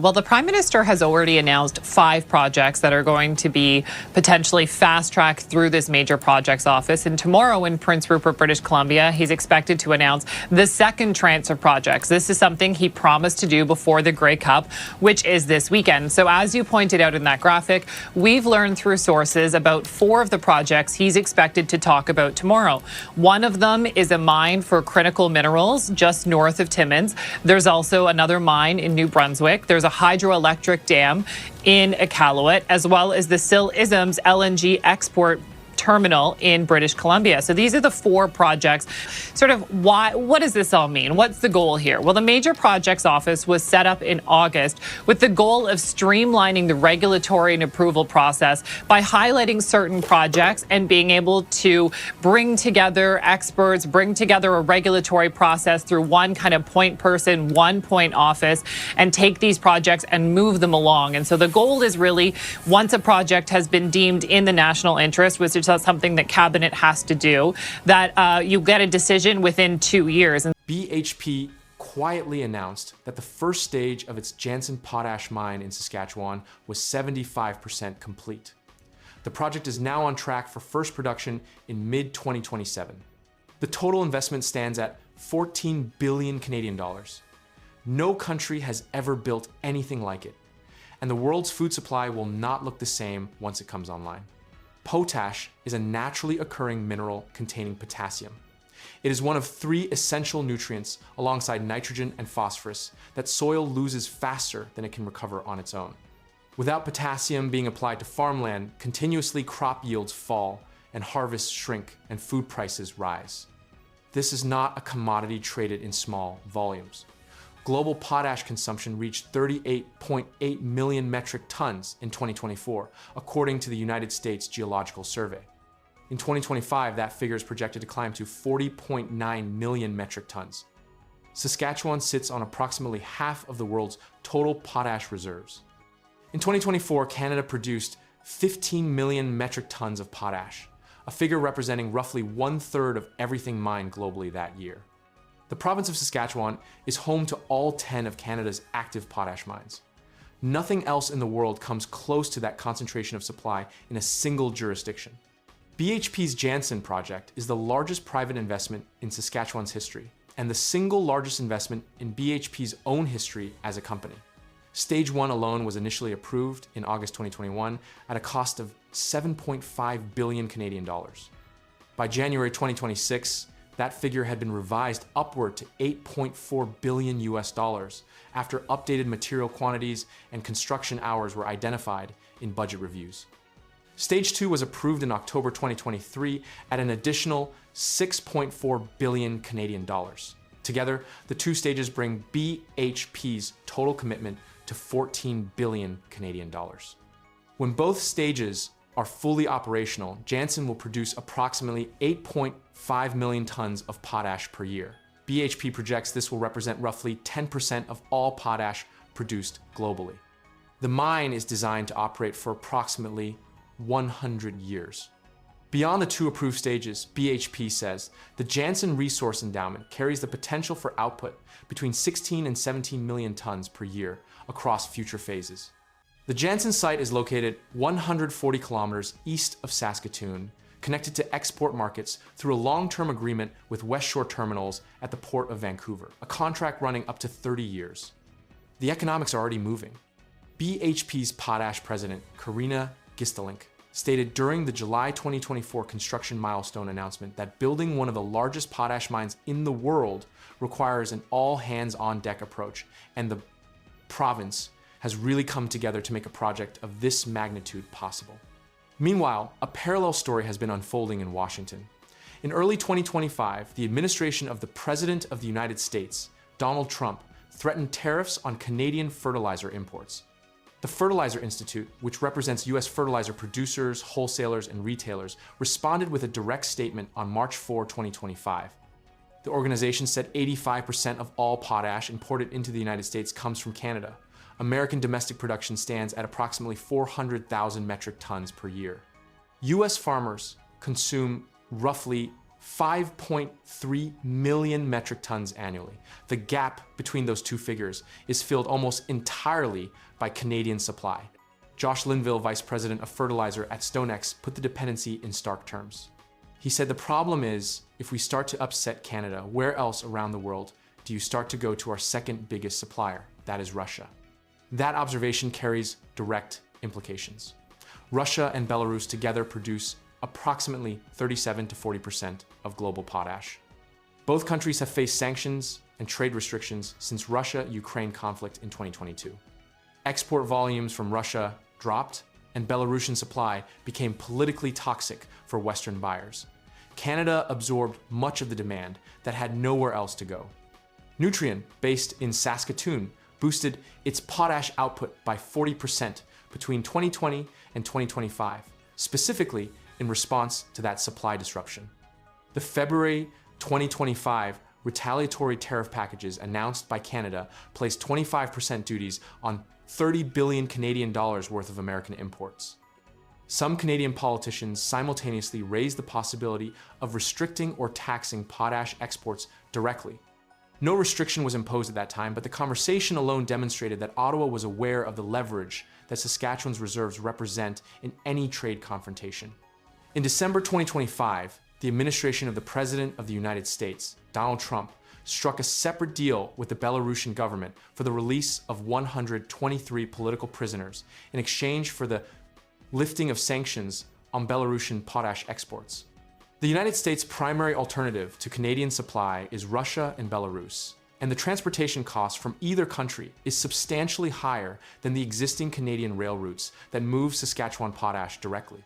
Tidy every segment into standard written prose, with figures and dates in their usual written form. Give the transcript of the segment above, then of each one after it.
Well, the Prime Minister has already announced 5 projects that are going to be potentially fast-tracked through this major projects office. And tomorrow in Prince Rupert, British Columbia, he's expected to announce the second tranche of projects. This is something he promised to do before the Grey Cup, which is this weekend. So as you pointed out in that graphic, we've learned through sources about 4 of the projects he's expected to talk about tomorrow. One of them is a mine for critical minerals just north of Timmins. There's also another mine in New Brunswick. There's a hydroelectric dam in Iqaluit, as well as the Sil Isms LNG export terminal in British Columbia. So these are the 4 projects. Sort of what does this all mean? What's the goal here? Well, the Major Projects Office was set up in August with the goal of streamlining the regulatory and approval process by highlighting certain projects and being able to bring together experts, bring together a regulatory process through one kind of point person, one point office, and take these projects and move them along. And so the goal is really, once a project has been deemed in the national interest, which is something that Cabinet has to do, that you get a decision within 2 years. BHP quietly announced that the first stage of its Jansen potash mine in Saskatchewan was 75% complete. The project is now on track for first production in mid-2027. The total investment stands at 14 billion Canadian dollars. No country has ever built anything like it, and the world's food supply will not look the same once it comes online. Potash is a naturally occurring mineral containing potassium. It is one of 3 essential nutrients alongside nitrogen and phosphorus that soil loses faster than it can recover on its own. Without potassium being applied to farmland, continuously crop yields fall and harvests shrink and food prices rise. This is not a commodity traded in small volumes. Global potash consumption reached 38.8 million metric tons in 2024, according to the United States Geological Survey. In 2025, that figure is projected to climb to 40.9 million metric tons. Saskatchewan sits on approximately half of the world's total potash reserves. In 2024, Canada produced 15 million metric tons of potash, a figure representing roughly 1/3 of everything mined globally that year. The province of Saskatchewan is home to all 10 of Canada's active potash mines. Nothing else in the world comes close to that concentration of supply in a single jurisdiction. BHP's Jansen project is the largest private investment in Saskatchewan's history, and the single largest investment in BHP's own history as a company. Stage 1 alone was initially approved in August 2021 at a cost of 7.5 billion Canadian dollars. By January 2026, that figure had been revised upward to 8.4 billion US dollars after updated material quantities and construction hours were identified in budget reviews. Stage 2 was approved in October 2023 at an additional 6.4 billion Canadian dollars. Together, the 2 stages bring BHP's total commitment to 14 billion Canadian dollars. When both stages are fully operational, Jansen will produce approximately 8.5 million tons of potash per year. BHP projects this will represent roughly 10% of all potash produced globally. The mine is designed to operate for approximately 100 years. Beyond the 2 approved stages, BHP says the Jansen Resource Endowment carries the potential for output between 16 and 17 million tons per year across future phases. The Jansen site is located 140 kilometers east of Saskatoon, connected to export markets through a long-term agreement with West Shore Terminals at the Port of Vancouver, a contract running up to 30 years. The economics are already moving. BHP's potash president, Karina Gistelink, stated during the July 2024 construction milestone announcement that building one of the largest potash mines in the world requires an all-hands-on-deck approach, and the province has really come together to make a project of this magnitude possible. Meanwhile, a parallel story has been unfolding in Washington. In early 2025, the administration of the President of the United States, Donald Trump, threatened tariffs on Canadian fertilizer imports. The Fertilizer Institute, which represents U.S. fertilizer producers, wholesalers, and retailers, responded with a direct statement on March 4, 2025. The organization said 85% of all potash imported into the United States comes from Canada. American domestic production stands at approximately 400,000 metric tons per year. U.S. farmers consume roughly 5.3 million metric tons annually. The gap between those two figures is filled almost entirely by Canadian supply. Josh Linville, Vice President of Fertilizer at StoneX, put the dependency in stark terms. He said the problem is, if we start to upset Canada, where else around the world do you start to go to our second biggest supplier? That is Russia. That observation carries direct implications. Russia and Belarus together produce approximately 37 to 40% of global potash. Both countries have faced sanctions and trade restrictions since Russia-Ukraine conflict in 2022. Export volumes from Russia dropped, and Belarusian supply became politically toxic for Western buyers. Canada absorbed much of the demand that had nowhere else to go. Nutrien, based in Saskatchewan, boosted its potash output by 40% between 2020 and 2025, specifically in response to that supply disruption. The February 2025 retaliatory tariff packages announced by Canada placed 25% duties on 30 billion Canadian dollars worth of American imports. Some Canadian politicians simultaneously raised the possibility of restricting or taxing potash exports directly. No restriction was imposed at that time, but the conversation alone demonstrated that Ottawa was aware of the leverage that Saskatchewan's reserves represent in any trade confrontation. In December 2025, the administration of the President of the United States, Donald Trump, struck a separate deal with the Belarusian government for the release of 123 political prisoners in exchange for the lifting of sanctions on Belarusian potash exports. The United States' primary alternative to Canadian supply is Russia and Belarus, and the transportation cost from either country is substantially higher than the existing Canadian rail routes that move Saskatchewan potash directly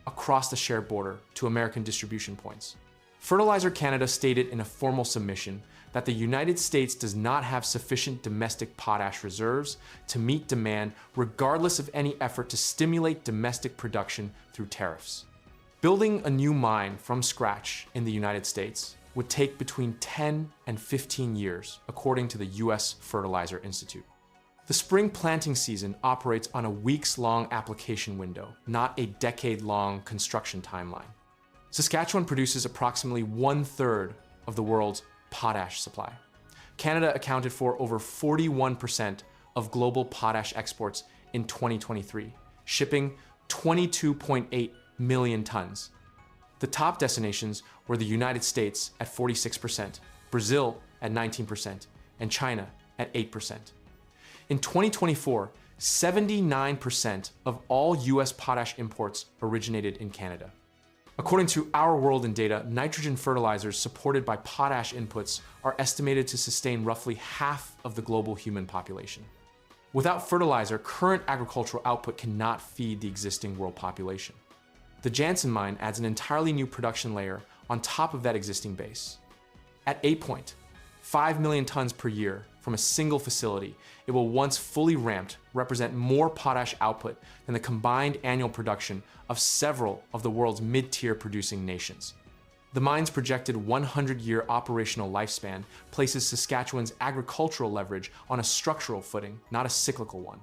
across the shared border to American distribution points. Fertilizer Canada stated in a formal submission that the United States does not have sufficient domestic potash reserves to meet demand regardless of any effort to stimulate domestic production through tariffs. Building a new mine from scratch in the United States would take between 10 and 15 years, according to the US Fertilizer Institute. The spring planting season operates on a weeks-long application window, not a decade-long construction timeline. Saskatchewan produces approximately 1/3 of the world's potash supply. Canada accounted for over 41% of global potash exports in 2023, shipping 22.8 million tons. The top destinations were the United States at 46%, Brazil at 19%, and China at 8%. In 2024, 79% of all US potash imports originated in Canada. According to Our World in Data, nitrogen fertilizers supported by potash inputs are estimated to sustain roughly half of the global human population. Without fertilizer, current agricultural output cannot feed the existing world population. The Jansen mine adds an entirely new production layer on top of that existing base. At 8.5 million tons per year from a single facility, it will, once fully ramped, represent more potash output than the combined annual production of several of the world's mid-tier producing nations. The mine's projected 100-year operational lifespan places Saskatchewan's agricultural leverage on a structural footing, not a cyclical one.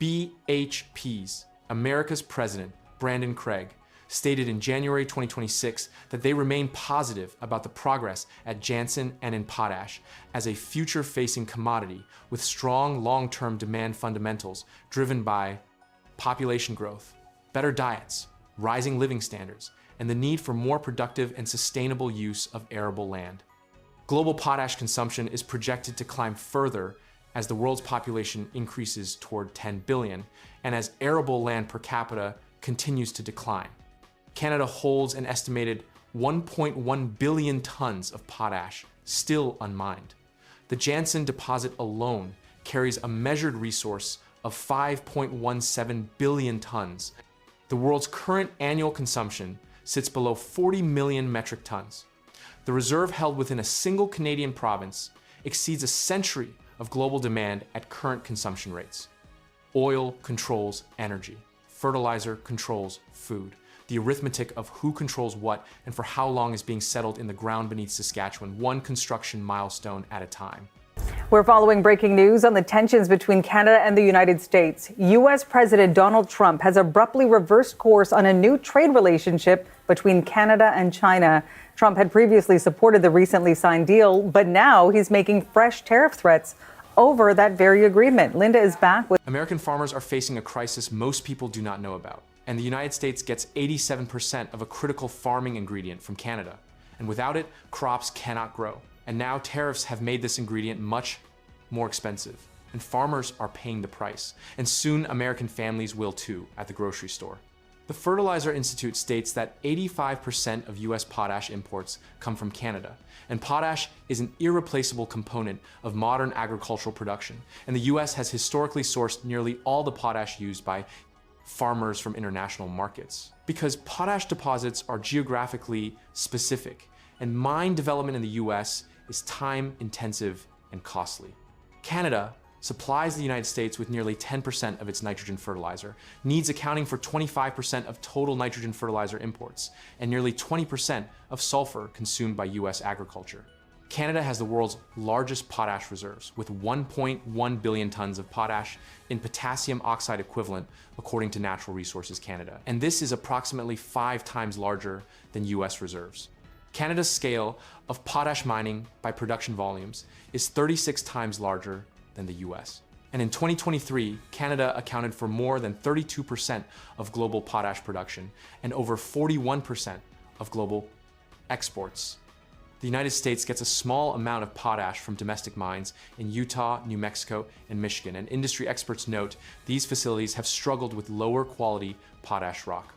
BHP's America's President, Brandon Craig, stated in January 2026 that they remain positive about the progress at Jansen and in potash as a future-facing commodity with strong long-term demand fundamentals driven by population growth, better diets, rising living standards, and the need for more productive and sustainable use of arable land. Global potash consumption is projected to climb further as the world's population increases toward 10 billion and as arable land per capita continues to decline. Canada holds an estimated 1.1 billion tons of potash still unmined. The Jansen deposit alone carries a measured resource of 5.17 billion tons. The world's current annual consumption sits below 40 million metric tons. The reserve held within a single Canadian province exceeds a century of global demand at current consumption rates. Oil controls energy. Fertilizer controls food. The arithmetic of who controls what and for how long is being settled in the ground beneath Saskatchewan, one construction milestone at a time. We're following breaking news on the tensions between Canada and the United States. U.S. President Donald Trump has abruptly reversed course on a new trade relationship between Canada and China. Trump had previously supported the recently signed deal, but now he's making fresh tariff threats over that very agreement. Linda is back with... American farmers are facing a crisis most people do not know about. And the United States gets 87% of a critical farming ingredient from Canada. And without it, crops cannot grow. And now tariffs have made this ingredient much more expensive. And farmers are paying the price. And soon American families will too at the grocery store. The Fertilizer Institute states that 85% of US potash imports come from Canada. And potash is an irreplaceable component of modern agricultural production. And the US has historically sourced nearly all the potash used by farmers from international markets. Because potash deposits are geographically specific, and mine development in the US is time-intensive and costly. Canada supplies the United States with nearly 10% of its nitrogen fertilizer, needs accounting for 25% of total nitrogen fertilizer imports, and nearly 20% of sulfur consumed by US agriculture. Canada has the world's largest potash reserves, with 1.1 billion tons of potash in potassium oxide equivalent, according to Natural Resources Canada. And this is approximately 5 times larger than US reserves. Canada's scale of potash mining by production volumes is 36 times larger than the US. And in 2023, Canada accounted for more than 32% of global potash production and over 41% of global exports. The United States gets a small amount of potash from domestic mines in Utah, New Mexico, and Michigan, and industry experts note these facilities have struggled with lower quality potash rock.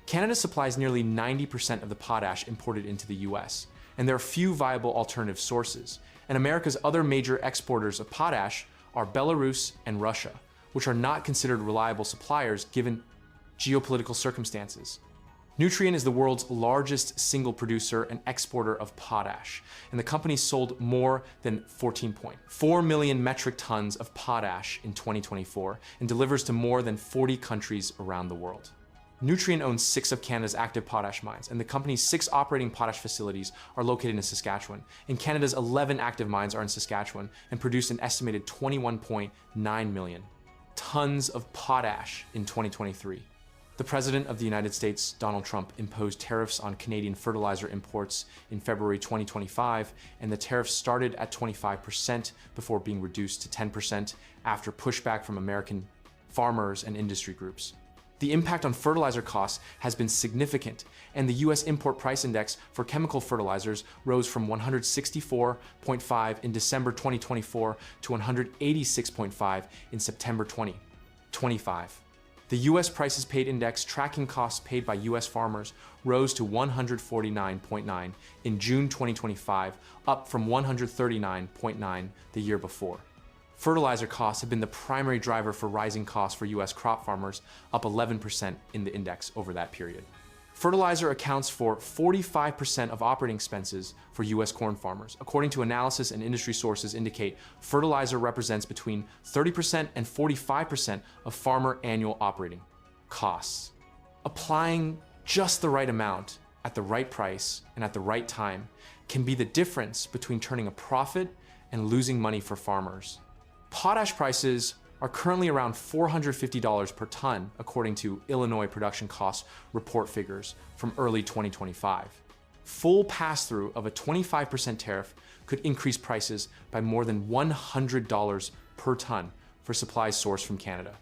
Canada supplies nearly 90% of the potash imported into the US, and there are few viable alternative sources. And America's other major exporters of potash are Belarus and Russia, which are not considered reliable suppliers given geopolitical circumstances. Nutrien is the world's largest single producer and exporter of potash, and the company sold more than 14.4 million metric tons of potash in 2024 and delivers to more than 40 countries around the world. Nutrien owns 6 of Canada's active potash mines, and the company's 6 operating potash facilities are located in Saskatchewan. And Canada's 11 active mines are in Saskatchewan and produce an estimated 21.9 million tons of potash in 2023. The President of the United States, Donald Trump, imposed tariffs on Canadian fertilizer imports in February 2025, and the tariffs started at 25% before being reduced to 10% after pushback from American farmers and industry groups. The impact on fertilizer costs has been significant, and the U.S. import price index for chemical fertilizers rose from 164.5 in December 2024 to 186.5 in September 2025. The U.S. prices paid index tracking costs paid by U.S. farmers rose to 149.9 in June 2025, up from 139.9 the year before. Fertilizer costs have been the primary driver for rising costs for U.S. crop farmers, up 11% in the index over that period. Fertilizer accounts for 45% of operating expenses for U.S. corn farmers. According to analysis and industry sources indicate, fertilizer represents between 30% and 45% of farmer annual operating costs. Applying just the right amount at the right price and at the right time can be the difference between turning a profit and losing money for farmers. Potash prices are currently around $450 per ton, according to Illinois production cost report figures from early 2025. Full pass-through of a 25% tariff could increase prices by more than $100 per ton for supplies sourced from Canada.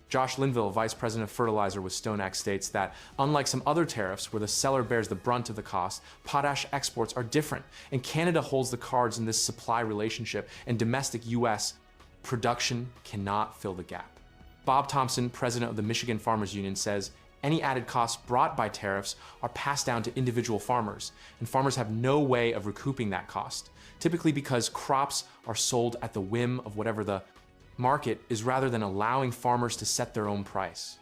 Josh Linville, Vice President of Fertilizer with StoneX, states that unlike some other tariffs where the seller bears the brunt of the cost, potash exports are different, and Canada holds the cards in this supply relationship, and domestic U.S. production cannot fill the gap. Bob Thompson, president of the Michigan Farmers Union, says any added costs brought by tariffs are passed down to individual farmers, and farmers have no way of recouping that cost, typically because crops are sold at the whim of whatever the market is rather than allowing farmers to set their own price.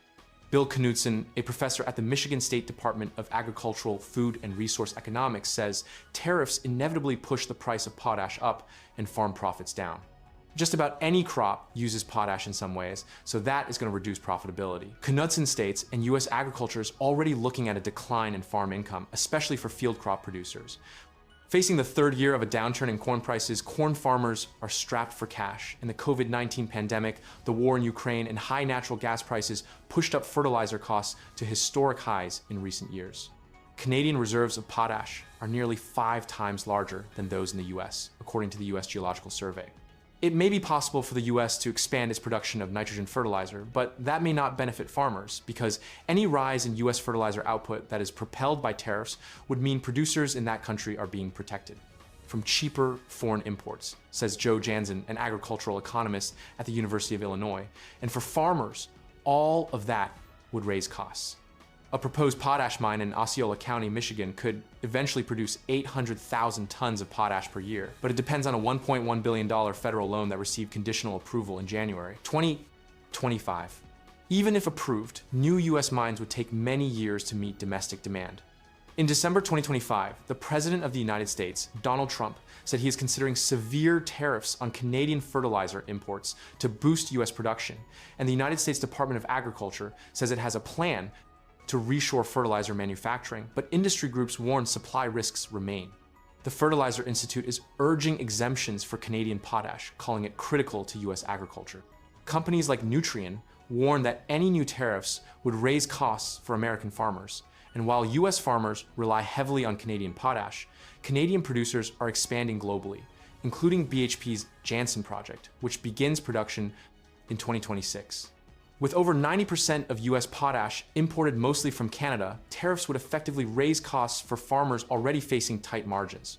Bill Knudsen, a professor at the Michigan State Department of Agricultural, Food, and Resource Economics, says tariffs inevitably push the price of potash up and farm profits down. Just about any crop uses potash in some ways, so that is going to reduce profitability. Knudsen states, and U.S. agriculture is already looking at a decline in farm income, especially for field crop producers. Facing the third year of a downturn in corn prices, corn farmers are strapped for cash. And the COVID-19 pandemic, the war in Ukraine, and high natural gas prices pushed up fertilizer costs to historic highs in recent years. Canadian reserves of potash are nearly 5 times larger than those in the US, according to the US Geological Survey. It may be possible for the US to expand its production of nitrogen fertilizer, but that may not benefit farmers because any rise in US fertilizer output that is propelled by tariffs would mean producers in that country are being protected from cheaper foreign imports, says Joe Jansen, an agricultural economist at the University of Illinois. And for farmers, all of that would raise costs. A proposed potash mine in Osceola County, Michigan could eventually produce 800,000 tons of potash per year, but it depends on a $1.1 billion federal loan that received conditional approval in January 2025. Even if approved, new US mines would take many years to meet domestic demand. In December 2025, the President of the United States, Donald Trump, said he is considering severe tariffs on Canadian fertilizer imports to boost US production, and the United States Department of Agriculture says it has a plan to reshore fertilizer manufacturing, but industry groups warn supply risks remain. The Fertilizer Institute is urging exemptions for Canadian potash, calling it critical to US agriculture. Companies like Nutrien warn that any new tariffs would raise costs for American farmers. And while US farmers rely heavily on Canadian potash, Canadian producers are expanding globally, including BHP's Jansen project, which begins production in 2026. With over 90% of US potash imported mostly from Canada, tariffs would effectively raise costs for farmers already facing tight margins.